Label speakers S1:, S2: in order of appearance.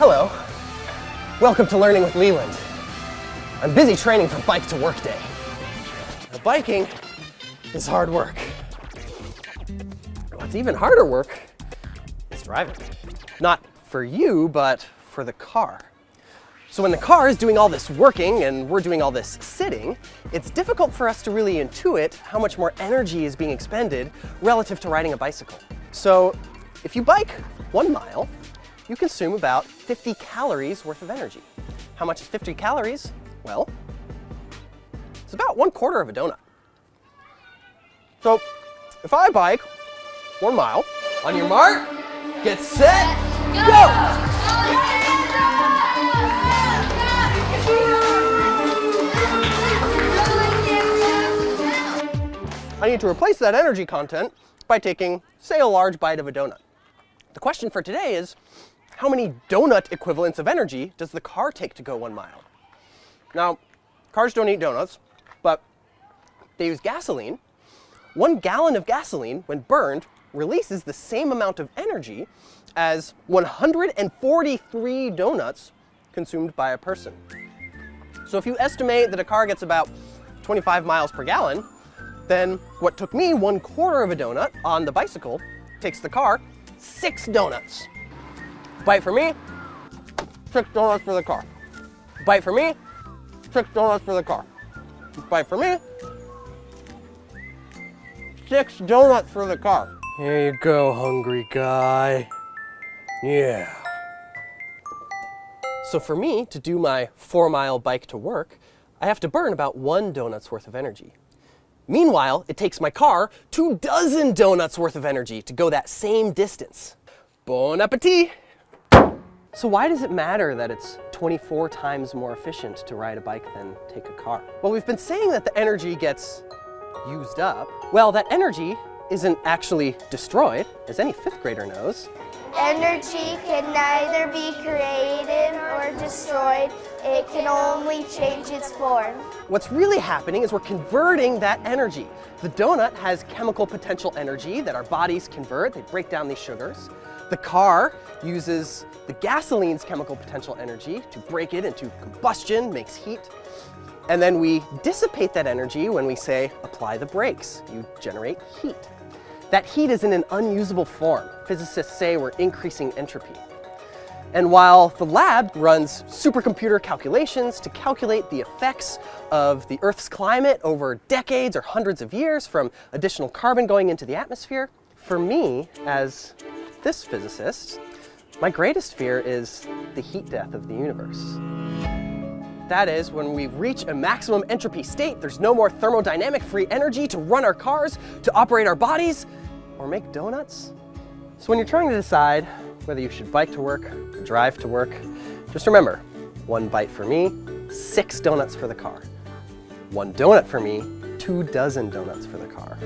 S1: Hello. Welcome to Learning with Leland. I'm busy training for Bike to Work Day. Now, biking is hard work. What's even harder work is driving. Not for you, but for the car. So when the car is doing all this working and we're doing all this sitting, it's difficult for us to really intuit how much more energy is being expended relative to riding a bicycle. So if you bike 1 mile, you consume about 50 calories worth of energy. How much is 50 calories? Well, it's about 1/4 of a donut. So if I bike 1 mile, on your mark, get set, go! I need to replace that energy content by taking, say, a large bite of a donut. The question for today is, how many donut equivalents of energy does the car take to go 1 mile? Now, cars don't eat donuts, but they use gasoline. 1 gallon of gasoline, when burned, releases the same amount of energy as 143 donuts consumed by a person. So if you estimate that a car gets about 25 miles per gallon, then what took me 1/4 of a donut on the bicycle takes the car 6 donuts. Bite for me, 6 donuts for the car. Bite for me, 6 donuts for the car. Bite for me, 6 donuts for the car. Here you go, hungry guy. Yeah. So for me to do my 4-mile bike to work, I have to burn about 1 donut's worth of energy. Meanwhile, it takes my car 24 donuts worth of energy to go that same distance. Bon appetit! So why does it matter that it's 24 times more efficient to ride a bike than take a car? Well, we've been saying that the energy gets used up. Well, that energy isn't actually destroyed, as any 5th grader knows.
S2: Energy can neither be created or destroyed. It can only change its form.
S1: What's really happening is we're converting that energy. The donut has chemical potential energy that our bodies convert. They break down these sugars. The car uses the gasoline's chemical potential energy to break it into combustion, makes heat. And then we dissipate that energy when we say, apply the brakes. You generate heat. That heat is in an unusable form. Physicists say we're increasing entropy. And while the lab runs supercomputer calculations to calculate the effects of the Earth's climate over decades or hundreds of years from additional carbon going into the atmosphere, for me, as this physicist, my greatest fear is the heat death of the universe. That is, when we reach a maximum entropy state, there's no more thermodynamic free energy to run our cars, to operate our bodies, or make donuts. So when you're trying to decide whether you should bike to work or drive to work, just remember, 1 bite for me, 6 donuts for the car. 1 donut for me, 24 donuts for the car.